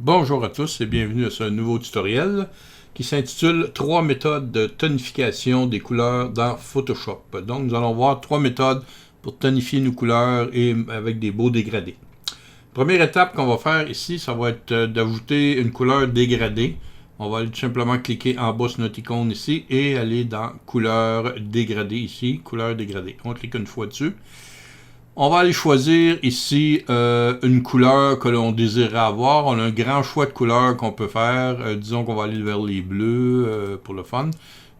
Bonjour à tous et bienvenue à ce nouveau tutoriel qui s'intitule 3 méthodes de tonification des couleurs dans Photoshop. Donc nous allons voir 3 méthodes pour tonifier nos couleurs et avec des beaux dégradés. Première étape qu'on va faire ici, ça va être d'ajouter une couleur dégradée. On va tout simplement cliquer en bas sur notre icône ici et aller dans couleur dégradée ici, couleur dégradée. On clique une fois dessus. On va aller choisir ici une couleur que l'on désirerait avoir. On a un grand choix de couleurs qu'on peut faire. Disons qu'on va aller vers les bleus pour le fun.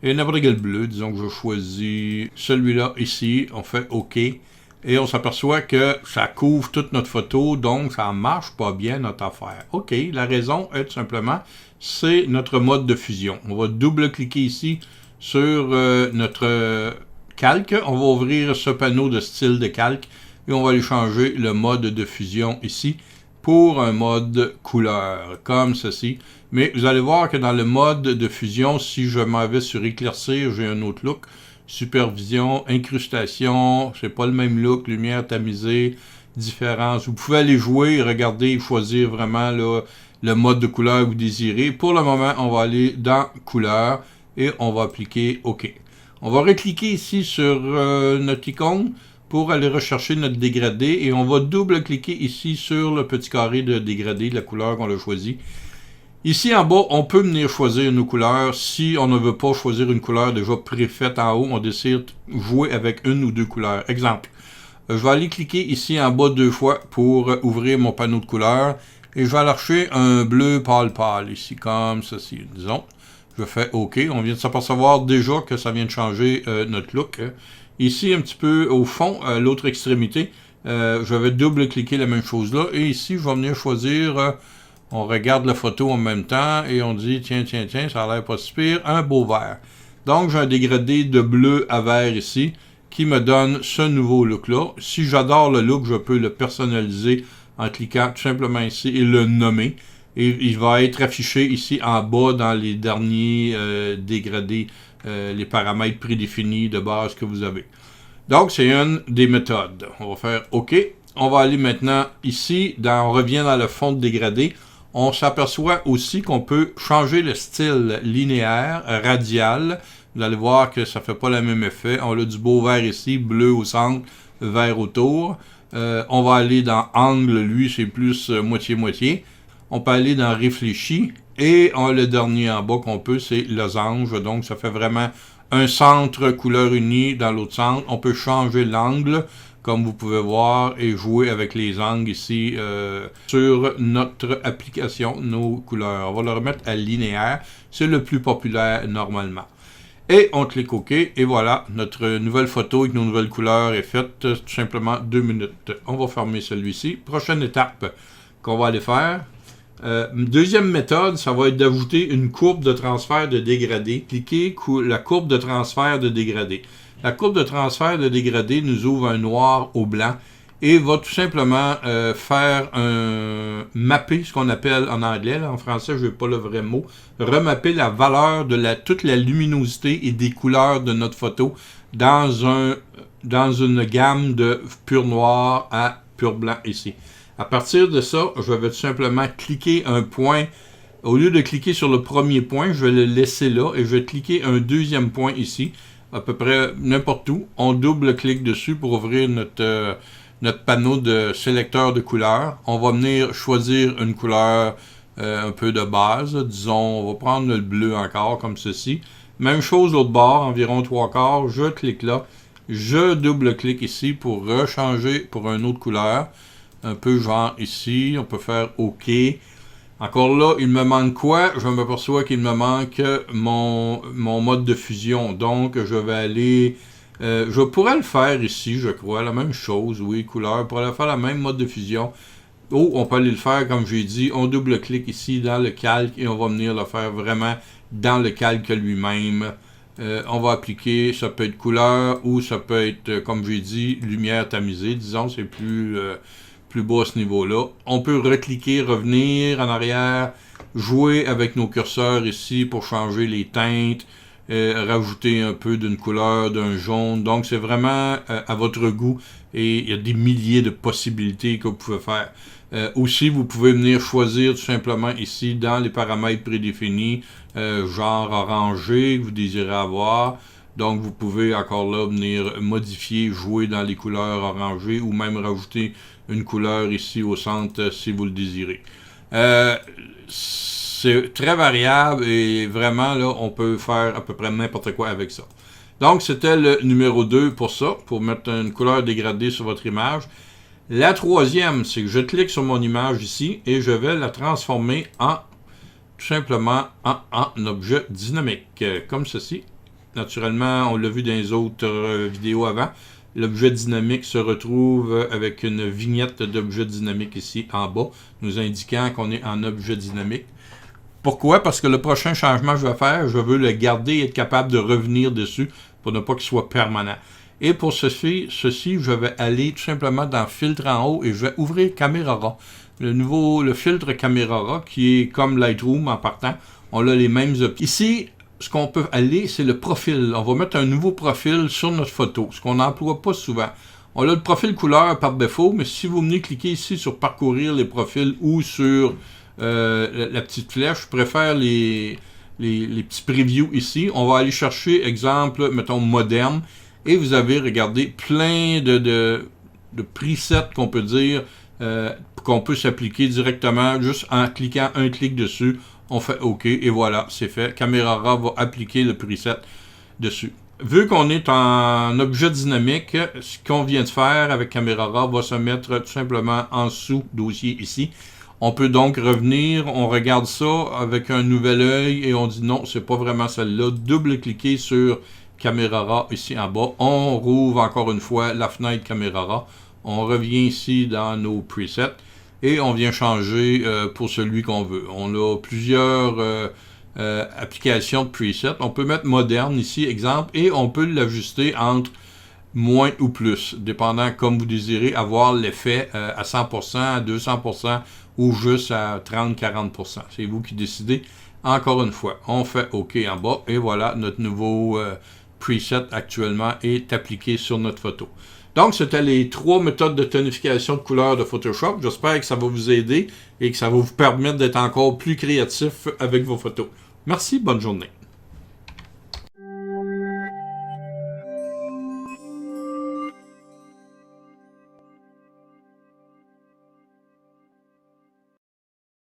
Et n'importe quel bleu. Disons que je choisis celui-là ici. On fait OK. Et on s'aperçoit que ça couvre toute notre photo. Donc ça marche pas bien notre affaire. OK. La raison est tout simplement, c'est notre mode de fusion. On va double-cliquer ici sur notre calque. On va ouvrir ce panneau de style de calque. Et on va aller changer le mode de fusion ici pour un mode couleur, comme ceci. Mais vous allez voir que dans le mode de fusion, si je m'en vais sur éclaircir, j'ai un autre look. Supervision, incrustation, c'est pas le même look, lumière tamisée, différence. Vous pouvez aller jouer, regarder et choisir vraiment là, le mode de couleur que vous désirez. Pour le moment, on va aller dans couleur et on va appliquer OK. On va recliquer ici sur notre icône pour aller rechercher notre dégradé et on va double-cliquer ici sur le petit carré de dégradé de la couleur qu'on a choisi. Ici en bas, on peut venir choisir nos couleurs. Si on ne veut pas choisir une couleur déjà préfaite en haut, on décide de jouer avec une ou deux couleurs. Exemple, je vais aller cliquer ici en bas 2 fois pour ouvrir mon panneau de couleurs et je vais lâcher un bleu pâle ici, comme ceci, disons. Je fais OK. On vient de s'apercevoir déjà que ça vient de changer notre look. Ici, un petit peu au fond, à l'autre extrémité, je vais double-cliquer la même chose là. Et ici, je vais venir choisir, on regarde la photo en même temps et on dit, tiens, ça a l'air pas si pire, un beau vert. Donc, j'ai un dégradé de bleu à vert ici qui me donne ce nouveau look-là. Si j'adore le look, je peux le personnaliser en cliquant tout simplement ici et le nommer. Et il va être affiché ici en bas dans les derniers dégradés, les paramètres prédéfinis de base que vous avez. Donc, c'est une des méthodes. On va faire OK. On va aller maintenant ici, on revient dans le fond de dégradé. On s'aperçoit aussi qu'on peut changer le style linéaire, radial. Vous allez voir que ça ne fait pas le même effet. On a du beau vert ici, bleu au centre, vert autour. On va aller dans angle, lui, c'est plus moitié-moitié. On peut aller dans réfléchi. Et le dernier en bas qu'on peut, c'est losange. Donc, ça fait vraiment un centre couleur unie dans l'autre centre. On peut changer l'angle, comme vous pouvez voir, et jouer avec les angles ici sur notre application, nos couleurs. On va le remettre à linéaire. C'est le plus populaire normalement. Et on clique OK. Et voilà, notre nouvelle photo avec nos nouvelles couleurs est faite tout simplement 2 minutes. On va fermer celui-ci. Prochaine étape qu'on va aller faire. Deuxième méthode, ça va être d'ajouter une courbe de transfert de dégradé. Cliquez la courbe de transfert de dégradé. La courbe de transfert de dégradé nous ouvre un noir au blanc et va tout simplement faire un mapper, ce qu'on appelle en anglais, là, en français je n'ai pas le vrai mot, remapper la valeur de toute la luminosité et des couleurs de notre photo dans une gamme de pur noir à pur blanc ici. À partir de ça, je vais tout simplement cliquer un point. Au lieu de cliquer sur le premier point, je vais le laisser là et je vais cliquer un deuxième point ici, à peu près n'importe où. On double-clique dessus pour ouvrir notre panneau de sélecteur de couleurs. On va venir choisir une couleur un peu de base. Disons, on va prendre le bleu encore, comme ceci. Même chose l'autre bord, environ 3/4. Je clique là. Je double-clique ici pour rechanger pour une autre couleur. Un peu genre ici, on peut faire OK. Encore là, il me manque quoi? Je m'aperçois qu'il me manque mon mode de fusion. Donc, je vais aller... je pourrais le faire ici, je crois, la même chose, oui, couleur. Je pourrais faire la même mode de fusion. Ou on peut aller le faire, comme j'ai dit, on double-clique ici dans le calque et on va venir le faire vraiment dans le calque lui-même. On va appliquer, ça peut être couleur ou ça peut être, comme j'ai dit, lumière tamisée. Disons, c'est plus bas à ce niveau-là. On peut recliquer, revenir en arrière, jouer avec nos curseurs ici pour changer les teintes, rajouter un peu d'une couleur, d'un jaune. Donc, c'est vraiment à votre goût et il y a des milliers de possibilités que vous pouvez faire. Aussi, vous pouvez venir choisir tout simplement ici dans les paramètres prédéfinis, genre orangé que vous désirez avoir. Donc, vous pouvez encore là venir modifier, jouer dans les couleurs orangées ou même rajouter une couleur ici au centre si vous le désirez. C'est très variable et vraiment, là, on peut faire à peu près n'importe quoi avec ça. Donc, c'était le numéro 2 pour ça, pour mettre une couleur dégradée sur votre image. La troisième, c'est que je clique sur mon image ici et je vais la transformer en, tout simplement, en objet dynamique, comme ceci. Naturellement, on l'a vu dans les autres vidéos avant. L'objet dynamique se retrouve avec une vignette d'objet dynamique ici en bas, nous indiquant qu'on est en objet dynamique. Pourquoi? Parce que le prochain changement que je vais faire, je veux le garder et être capable de revenir dessus pour ne pas qu'il soit permanent. Et pour ceci, je vais aller tout simplement dans Filtre en haut et je vais ouvrir Camera Raw. Le filtre Camera Raw qui est comme Lightroom en partant, on a les mêmes options. Ici, ce qu'on peut aller, c'est le profil. On va mettre un nouveau profil sur notre photo, ce qu'on n'emploie pas souvent. On a le profil couleur par défaut, mais si vous venez cliquer ici sur parcourir les profils ou sur la petite flèche, je préfère les petits previews ici. On va aller chercher, exemple, mettons moderne, et vous avez, regardez, plein de presets qu'on peut dire, qu'on peut s'appliquer directement juste en cliquant un clic dessus. On fait OK et voilà, c'est fait. Camera Raw va appliquer le preset dessus. Vu qu'on est en objet dynamique, ce qu'on vient de faire avec Camera Raw va se mettre tout simplement en sous-dossier ici. On peut donc revenir, on regarde ça avec un nouvel œil et on dit non, c'est pas vraiment celle-là. Double-cliquer sur Camera Raw ici en bas. On rouvre encore une fois la fenêtre Camera Raw. On revient ici dans nos presets. Et on vient changer pour celui qu'on veut. On a plusieurs applications de presets. On peut mettre moderne ici, exemple, et on peut l'ajuster entre moins ou plus, dépendant comme vous désirez avoir l'effet à 100%, à 200% ou juste à 30-40%. C'est vous qui décidez. Encore une fois, on fait OK en bas et voilà, notre nouveau preset actuellement est appliqué sur notre photo. Donc, c'était les 3 méthodes de tonification de couleurs de Photoshop. J'espère que ça va vous aider et que ça va vous permettre d'être encore plus créatif avec vos photos. Merci, bonne journée.